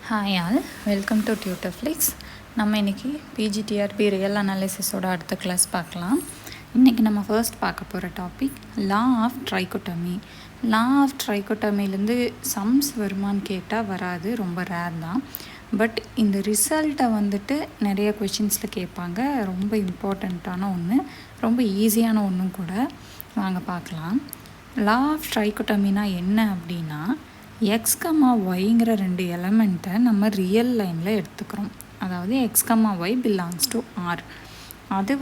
Hi all, welcome to TUTORFLICKS. நம்ம இன்றைக்கி PGTRB real அனாலிசிஸோட அடுத்த கிளாஸ் பார்க்கலாம். இன்றைக்கி நம்ம ஃபர்ஸ்ட் பார்க்க போகிற topic law of trichotomy. Law of ட்ரைகோட்டமிலேருந்து சம்ஸ் வருமானு கேட்டால் வராது, ரொம்ப ரேர் தான். பட் இந்த ரிசல்ட்டை வந்துட்டு நிறைய கொஷின்ஸில் கேட்பாங்க. ரொம்ப இம்பார்ட்டண்ட்டான ஒன்று, ரொம்ப ஈஸியான ஒன்றும் கூட. வாங்க பார்க்கலாம். லா ஆஃப் ட்ரைகோட்டமினா என்ன அப்படின்னா, எக்ஸ் கமா ஒய்ங்கிற ரெண்டு எலமெண்ட்டை நம்ம ரியல் லைனில் எடுத்துக்கிறோம். அதாவது x comma y belongs to R. அது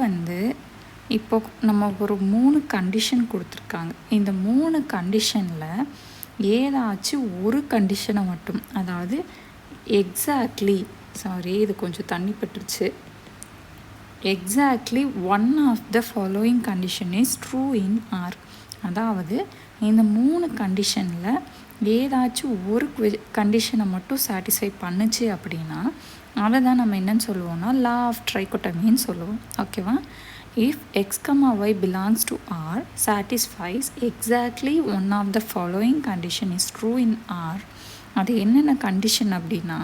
இப்போது நம்ம ஒரு 3 கண்டிஷன் கொடுத்துருக்காங்க. இந்த 3 கண்டிஷனில் ஏதாச்சும் ஒரு கண்டிஷனை மட்டும், அதாவது எக்ஸாக்ட்லி இது கொஞ்சம் தண்ணி பட்டுருச்சு. Exactly one of the following condition is true in R. அதாவது இந்த 3 கண்டிஷனில் ஏதாச்சும் ஒரு கண்டிஷனை மட்டும் சாட்டிஸ்ஃபை பண்ணுச்சு அப்படின்னா அதை தான் நம்ம என்னன்னு சொல்லுவோம்னா லா ஆஃப் ட்ரைகோட்டமின்னு சொல்லுவோம். ஓகேவா? If x comma y belongs to R satisfies exactly one of the following condition is true in R. அது என்னென்ன கண்டிஷன் அப்படின்னா,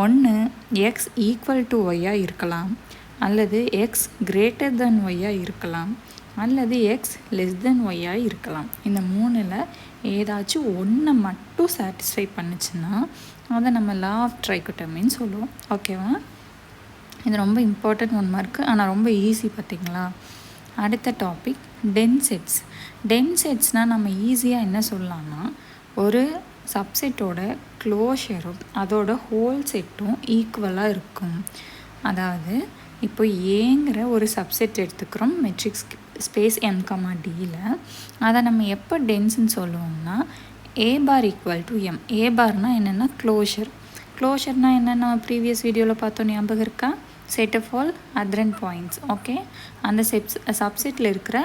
ஒன்று எக்ஸ் ஈக்குவல் டு ஒய்யாக இருக்கலாம், அல்லது எக்ஸ் கிரேட்டர் தென் ஒய்யாக இருக்கலாம், அல்லது எக்ஸ் லெஸ் தென் ஒய்யாக இருக்கலாம். இந்த 3ல் ஏதாச்சும் ஒன்றை மட்டும் சாட்டிஸ்ஃபை பண்ணுச்சுன்னா அதை நம்ம லா ஆஃப் ட்ரைகோட்டமின்னு சொல்லுவோம். ஓகேவா? இது ரொம்ப இம்பார்ட்டன்ட் 1 மார்க்கு, ஆனால் ரொம்ப ஈஸி பார்த்திங்களா. அடுத்த டாபிக் டென்செட்ஸ். டென்செட்ஸ்னால் நம்ம ஈஸியாக என்ன சொல்லலாம்னா, ஒரு சப்செட்டோட க்ளோஷரும் அதோட ஹோல் செட்டும் ஈக்குவலாக இருக்கும். அதாவது இப்போ ஏங்கிற ஒரு சப்செட் எடுத்துக்கிறோம் மெட்ரிக்ஸ் ஸ்பேஸ் எம் கமா டியில். அதை நம்ம எப்போ டென்ஸ்ன்னு சொல்லுவோம்னா A bar equal to M. A பார்னால் என்னென்னா க்ளோஷர். க்ளோஷர்னால் என்னென்னா ப்ரீவியஸ் வீடியோவில் பார்த்தோம், ஞாபகம் இருக்கா? Set of all adherent points. Okay, அந்த சப்செட்டில் இருக்கிற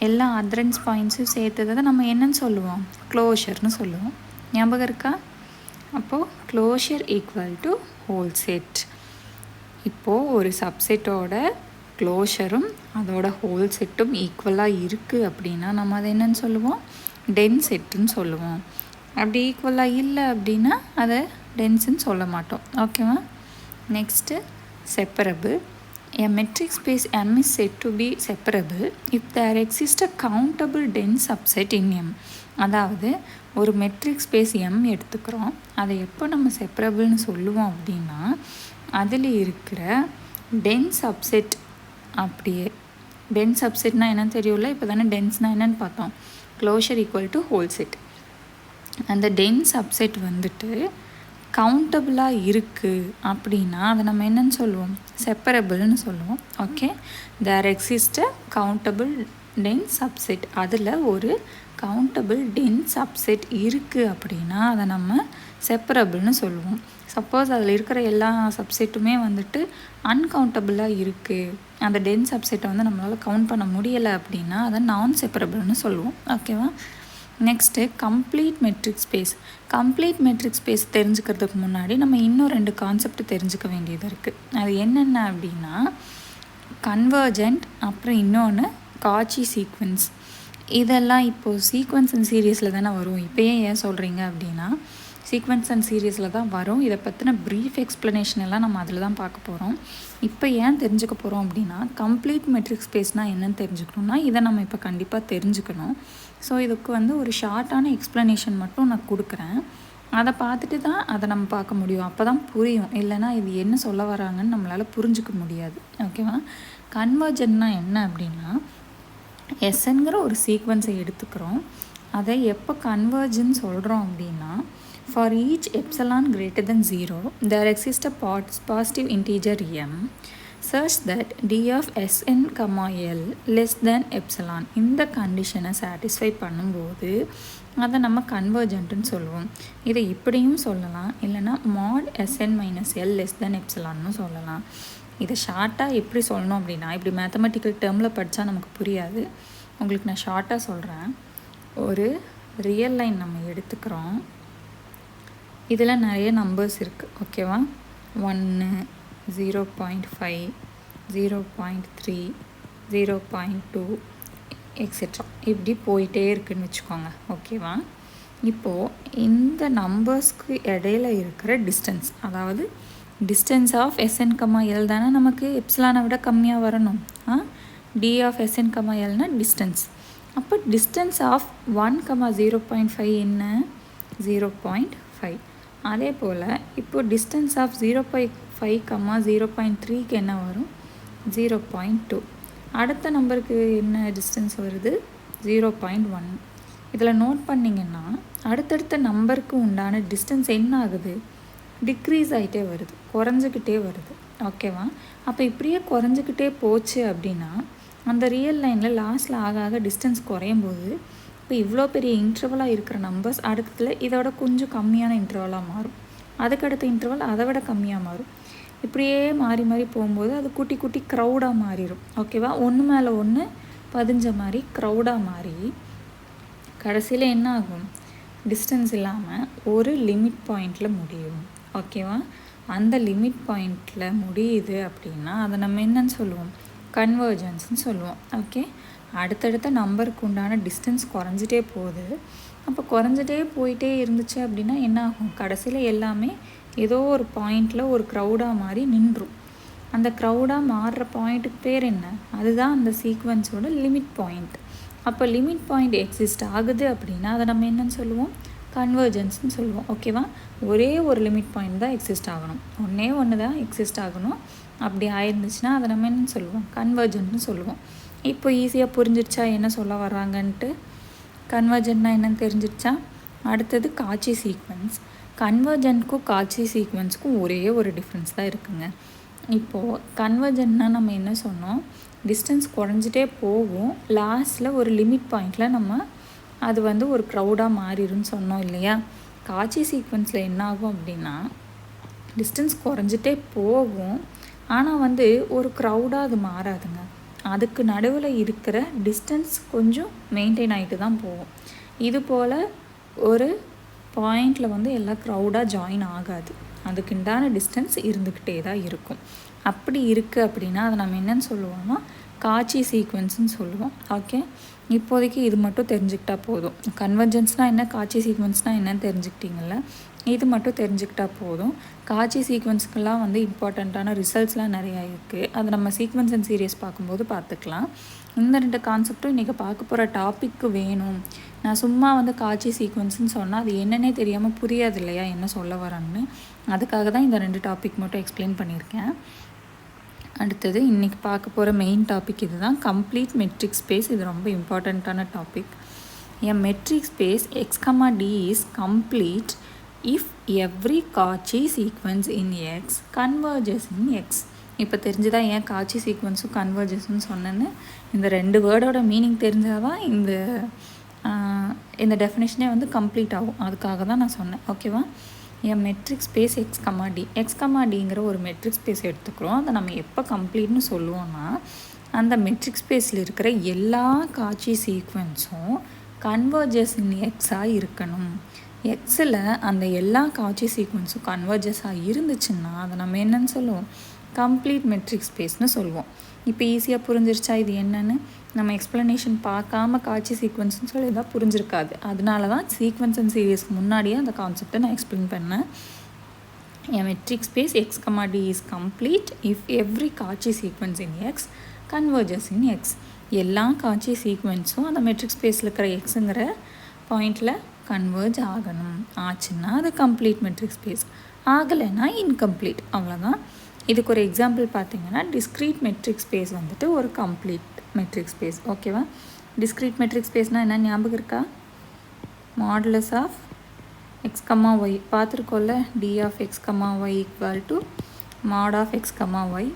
எல்லா அதரண்ட்ஸ் பாயிண்ட்ஸும் சேர்த்ததை நம்ம என்னன்னு சொல்லுவோம்? க்ளோஷர்னு சொல்லுவோம். ஞாபகம் இருக்கா? அப்போது closure equal to whole set. இப்போது ஒரு சப்செட்டோட க்ளோஷரும் அதோட ஹோல் செட்டும் ஈக்குவலாக இருக்குது அப்படின்னா நம்ம அதை என்னன்னு சொல்லுவோம்? டென்செட்டுன்னு சொல்லுவோம். அப்படி ஈக்குவலாக இல்லை அப்படின்னா அதை டென்ஸ்ன்னு சொல்ல மாட்டோம். ஓகேவா? Next separable. A metric space M is said to be separable if there exists a countable dense subset in M. அதாவது ஒரு மெட்ரிக் ஸ்பேஸ் M எடுத்துக்கிறோம். அதை எப்போ நம்ம செப்பரபிள்னு சொல்லுவோம் அப்படின்னா, அதில் இருக்கிற டென்ஸ் சப்செட், அப்படியே டென்ஸ் சப்செட்னால் என்னன்னு தெரியும்ல, இப்போ தானே டென்ஸ்னால் என்னென்னு பார்த்தோம், closure equal to whole set. அந்த டென்ஸ் சப்செட் கவுண்டபுளாக இருக்குது அப்படின்னா அதை நம்ம என்னன்னு சொல்லுவோம்? செப்பரபிள்னு சொல்லுவோம். Okay, there exist a countable dense subset. அதில் ஒரு கவுண்டபிள் டென்ஸ் சப்செட் இருக்குது அப்படின்னா அதை நம்ம செப்பரபிள்னு சொல்லுவோம். சப்போஸ் அதில் இருக்கிற எல்லா சப்செட்டுமே அன்கவுண்டபுளாக இருக்குது, அந்த டென்ஸ் சப்செட்டை நம்மளால் கவுண்ட் பண்ண முடியலை அப்படின்னா அதை நான் செப்பரபிள்னு சொல்லுவோம். ஓகேவா? Next complete metric space. Complete metric space தெரிஞ்சுக்கிறதுக்கு முன்னாடி நம்ம இன்னும் 2 கான்செப்ட் தெரிஞ்சுக்க வேண்டியது இருக்குது. அது என்னென்ன அப்படின்னா கன்வர்ஜென்ட், அப்புறம் இன்னொன்று காச்சி சீக்வன்ஸ். இதெல்லாம் இப்போது சீக்வன்ஸ் அண்ட் சீரியஸில் தானே வரும். இப்போயே ஏன் சொல்கிறீங்க அப்படின்னா சீக்வன்ஸ் அண்ட் சீரியஸில் தான் வரும். இதை பற்றின ப்ரீஃப் எக்ஸ்ப்ளனேஷன் எல்லாம் நம்ம அதில் தான் பார்க்க போகிறோம். இப்போ ஏன் தெரிஞ்சுக்க போகிறோம் அப்படின்னா, கம்ப்ளீட் மெட்ரிக் ஸ்பேஸ்னால் என்னென்னு தெரிஞ்சுக்கணுன்னா இதை நம்ம இப்போ கண்டிப்பாக தெரிஞ்சுக்கணும். ஸோ இதுக்கு ஒரு ஷார்ட்டான எக்ஸ்ப்ளனேஷன் மட்டும் நான் கொடுக்குறேன். அதை பார்த்துட்டு தான் அதை நம்ம பார்க்க முடியும். அப்போ தான் புரியும். இல்லைனா இது என்ன சொல்ல வராங்கன்னு நம்மளால் புரிஞ்சிக்க முடியாது. ஓகேவா? கன்வர்ஜென்ட்னா என்ன அப்படின்னா, எஸ்ங்கிற ஒரு சீக்வன்ஸை எடுத்துக்கிறோம். அதை எப்போ கன்வர்ஜன் சொல்கிறோம் அப்படின்னா, for each epsilon greater than 0 there exists a positive integer m such that d of sn, l less than epsilon. இந்த கண்டிஷனை சாட்டிஸ்ஃபை பண்ணும்போது அதை நம்ம கன்வர்ஜென்ட்னு சொல்லுவோம். இதை இப்படியும் சொல்லலாம், இல்லைனா mod sn minus l less than epsilonனு சொல்லலாம். இதை ஷார்ட்டாக எப்படி சொல்லணும் அப்படின்னா, இப்படி மேத்தமெட்டிக்கல் டேர்மில் படித்தா நமக்கு புரியாது. உங்களுக்கு நான் ஷார்ட்டாக சொல்கிறேன். ஒரு ரியல் லைன் நம்ம எடுத்துக்கிறோம். இதில் நிறைய நம்பர்ஸ் இருக்குது. ஓகேவா? 1, 0.5, 0.3, 0.2 எக்ஸெட்ரா இப்படி போயிட்டே இருக்குதுன்னு வச்சுக்கோங்க. ஓகேவா? இப்போது இந்த நம்பர்ஸ்க்கு இடையில இருக்கிற டிஸ்டன்ஸ், அதாவது டிஸ்டன்ஸ் ஆஃப் SN, L தானே நமக்கு எப்சிலானை விட கம்மியாக வரணும். D ஆஃப் SN, Lனா டிஸ்டன்ஸ். அப்போ டிஸ்டன்ஸ் ஆஃப் 1, 0.5 என்ன? 0.5. அதே போல் இப்போ டிஸ்டன்ஸ் ஆஃப் 0.5, 0.3க்கு என்ன வரும்? 0.2. அடுத்த நம்பருக்கு என்ன டிஸ்டன்ஸ் வருது? 0.1. இதில் நோட் பண்ணிங்கன்னா அடுத்தடுத்த நம்பருக்கு உண்டான டிஸ்டன்ஸ் என்ன ஆகுது? டிக்ரீஸ் ஆகிட்டே வருது, குறைஞ்சிக்கிட்டே வருது. ஓகேவா? அப்போ இப்படியே குறைஞ்சிக்கிட்டே போச்சு அப்படின்னா அந்த ரியல் லைனில் லாஸ்ட்டில் ஆக ஆக டிஸ்டன்ஸ் குறையும் போது இப்போ இவ்வளோ பெரிய இன்டர்வலாக இருக்கிற நம்பர்ஸ் அடுத்ததில் இதோட கொஞ்சம் கம்மியான இன்டர்வலாக மாறும். அதுக்கடுத்த இன்டர்வல் அதை விட கம்மியாக மாறும். இப்படியே மாறி மாறி போகும்போது அது குட்டி குட்டி க்ரௌடாக மாறிடும். ஓகேவா? ஒன்று மேலே ஒன்று பதிஞ்ச மாதிரி க்ரௌடாக மாறி கடைசியில் என்ன ஆகும்? டிஸ்டன்ஸ் இல்லாமல் ஒரு லிமிட் பாயிண்டில் முடியும். ஓகேவா? அந்த லிமிட் பாயிண்டில் முடியுது அப்படின்னா அதை நம்ம என்னன்னு சொல்லுவோம்? கன்வர்ஜன்ஸ்னு சொல்லுவோம். ஓகே, அடுத்தடுத்த நம்பருக்கு உண்டான டிஸ்டன்ஸ் குறைஞ்சிட்டே போகுது. அப்போ குறைஞ்சிட்டே போயிட்டே இருந்துச்சு அப்படின்னா என்ன ஆகும்? கடைசியில் எல்லாமே ஏதோ ஒரு பாயிண்டில் ஒரு க்ரௌடாக மாறி நின்றும். அந்த க்ரௌடாக மாறுற பாயிண்ட்டுக்கு பேர் என்ன? அதுதான் அந்த சீக்வன்ஸோட லிமிட் பாயிண்ட். அப்போ லிமிட் பாயிண்ட் எக்ஸிஸ்ட் ஆகுது அப்படின்னா அதை நம்ம என்னன்னு சொல்லுவோம்? கன்வர்ஜன்ஸ்னு சொல்லுவோம். ஓகேவா? ஒரே ஒரு லிமிட் பாயிண்ட் தான் எக்ஸிஸ்ட் ஆகணும், ஒன்று தான் எக்ஸிஸ்ட் ஆகணும். அப்படி ஆயிருந்துச்சுன்னா அதை நம்ம என்னன்னு சொல்லுவோம்? கன்வர்ஜன்ட்னு சொல்லுவோம். இப்போ ஈஸியாக புரிஞ்சிடுச்சா என்ன சொல்ல வராங்கன்ட்டு? கன்வர்ஜன்ட்னா என்னன்னு தெரிஞ்சிடுச்சா? அடுத்தது காட்சி சீக்வன்ஸ். கன்வர்ஜன்ட்க்கும் காட்சி சீக்வன்ஸுக்கும் ஒரே ஒரு டிஃப்ரென்ஸ் தான் இருக்குங்க. இப்போது கன்வர்ஜன்ட்னா நம்ம என்ன சொன்னோம்? டிஸ்டன்ஸ் குறைஞ்சிட்டே போகும், லாஸ்ட்டில் ஒரு லிமிட் பாயிண்டில் நம்ம அது ஒரு க்ரௌடாக மாறிடும்னு சொன்னோம் இல்லையா? காட்சி சீக்வன்ஸில் என்ன ஆகும் அப்படின்னா டிஸ்டன்ஸ் குறைஞ்சிட்டே போகும், ஆனால் ஒரு க்ரௌடாக அது மாறாதுங்க. அதுக்கு நடுவில் இருக்கிற டிஸ்டன்ஸ் கொஞ்சம் மெயின்டைன் ஆகிட்டு தான் போகும். இது போல் ஒரு பாயிண்டில் எல்லாம் க்ரௌடாக ஜாயின் ஆகாது, அதுக்குண்டான டிஸ்டன்ஸ் இருந்துக்கிட்டே தான் இருக்கும். அப்படி இருக்குது அப்படின்னா அதை நம்ம என்னன்னு சொல்லுவோம்னா காட்சி சீக்வன்ஸ்னு சொல்லுவோம். ஓகே, இப்போதைக்கு இது மட்டும் தெரிஞ்சுக்கிட்டா போதும். கன்வர்ஜன்ஸ்னால் என்ன, காட்சி சீக்வன்ஸ்னால் என்னன்னு தெரிஞ்சுக்கிட்டிங்கல்ல, இது மட்டும் தெரிஞ்சுக்கிட்டா போதும். காட்சி சீக்வன்ஸுக்கெல்லாம் இம்பார்ட்டண்ட்டான ரிசல்ட்ஸ்லாம் நிறையா இருக்குது. அது நம்ம சீக்வன்ஸ் அண்ட் சீரியஸ் பார்க்கும்போது பார்த்துக்கலாம். இந்த 2 கான்செப்டும் இன்றைக்கி பார்க்க போகிற டாப்பிக்கு வேணும். நான் சும்மா காட்சி சீக்வன்ஸ்னு சொன்னால் அது என்னன்னே தெரியாமல் புரியாது இல்லையா என்ன சொல்ல வரேன்னு. அதுக்காக தான் இந்த 2 டாபிக் மட்டும் எக்ஸ்பிளைன் பண்ணியிருக்கேன். அடுத்தது இன்றைக்கி பார்க்க போகிற மெயின் டாபிக் இது தான், கம்ப்ளீட் மெட்ரிக் ஸ்பேஸ். இது ரொம்ப இம்பார்ட்டண்ட்டான topic. A metric space x, d is complete if every Cauchy sequence in x converges in x. இப்போ தெரிஞ்சுதா ஏன் காட்சி சீக்வன்ஸும் கன்வர்ஜஸ்ன்னு சொன்னேன்னு? இந்த 2 வேர்டோட மீனிங் தெரிஞ்சாதான் இந்த டெஃபினேஷனே கம்ப்ளீட் ஆகும். அதுக்காக தான் நான் சொன்னேன். ஓகேவா? என் மெட்ரிக் ஸ்பேஸ் எக்ஸ் டிங்கிற ஒரு மெட்ரிக் ஸ்பேஸ் எடுத்துக்கிறோம். அதை நம்ம எப்போ கம்ப்ளீட்னு சொல்லுவோம்னா அந்த மெட்ரிக் ஸ்பேஸில் இருக்கிற எல்லா காட்சி சீக்வன்ஸும் கன்வர்ஜஸ் இன் எக்ஸாக இருக்கணும். எக்ஸில் அந்த எல்லா காட்சி சீக்வன்ஸும் கன்வர்ஜஸாக இருந்துச்சுன்னா அதை நம்ம என்னன்னு சொல்லுவோம்? கம்ப்ளீட் மெட்ரிக் ஸ்பேஸ்னு சொல்லுவோம். இப்போ ஈஸியாக புரிஞ்சிருச்சா இது என்னென்னு? நம்ம எக்ஸ்ப்ளனேஷன் பார்க்காம காட்சி சீக்வன்ஸ்னு சொல்லி தான் புரிஞ்சிருக்காது. அதனால தான் சீக்வன்ஸ் அண்ட் சீரியஸ்க்கு முன்னாடியே அந்த கான்செப்டை நான் எக்ஸ்பிளைன் பண்ணேன். என் metric space X, D is complete if every Cauchy sequence in X converges in X. எல்லா காட்சி சீக்வன்ஸும் அந்த மெட்ரிக் ஸ்பேஸில் இருக்கிற எக்ஸுங்கிற பாயிண்டில் கன்வர்ஜ் ஆகணும். ஆச்சுன்னா அது கம்ப்ளீட் மெட்ரிக் ஸ்பேஸ், ஆகலைன்னா இன்கம்ப்ளீட். அவ்வளோதான். இதுக்கு ஒரு எக்ஸாம்பிள் பார்த்தீங்கன்னா டிஸ்க்ரீட் மெட்ரிக் ஸ்பேஸ் ஒரு கம்ப்ளீட் மெட்ரிக் ஸ்பேஸ். ஓகேவா? டிஸ்க்ரீட் மெட்ரிக் ஸ்பேஸ்னால் என்ன ஞாபகம் இருக்கா? மாடுலஸ் ஆஃப் எக்ஸ், ஒய் பார்த்துருக்கோம்ல. D of X, Y equal to mod of X, Y.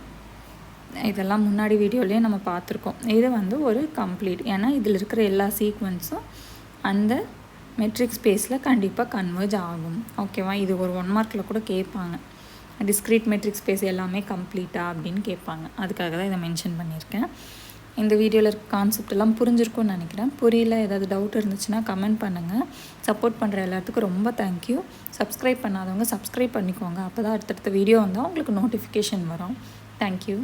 இதெல்லாம் முன்னாடி வீடியோலேயே நம்ம பார்த்துருக்கோம். இது ஒரு கம்ப்ளீட், ஏன்னா இதில் இருக்கிற எல்லா சீக்வன்ஸும் அந்த மெட்ரிக் ஸ்பேஸில் கண்டிப்பாக கன்வர்ஜ் ஆகும். ஓகேவா? இது ஒரு 1 மார்க்கில் கூட கேட்பாங்க. டிஸ்க்ரீட் மெட்ரிக் ஸ்பேஸ் எல்லாமே கம்ப்ளீட்டா அப்படின்னு கேட்பாங்க. அதுக்காக தான் இதை மென்ஷன் பண்ணியிருக்கேன். இந்த வீடியோவில் இருக்க கான்செப்ட் எல்லாம் புரிஞ்சிருக்கும்னு நினைக்கிறேன். புரியல, ஏதாவது டவுட் இருந்துச்சுன்னா கமெண்ட் பண்ணுங்கள். சப்போர்ட் பண்ணுற எல்லாத்துக்கும் ரொம்ப தேங்க்யூ. சப்ஸ்கிரைப் பண்ணாதவங்க சப்ஸ்கிரைப் பண்ணிக்கோங்க. அப்போ தான் அடுத்தடுத்த வீடியோ வந்தால் உங்களுக்கு நோட்டிஃபிகேஷன் வரும். தேங்க்யூ.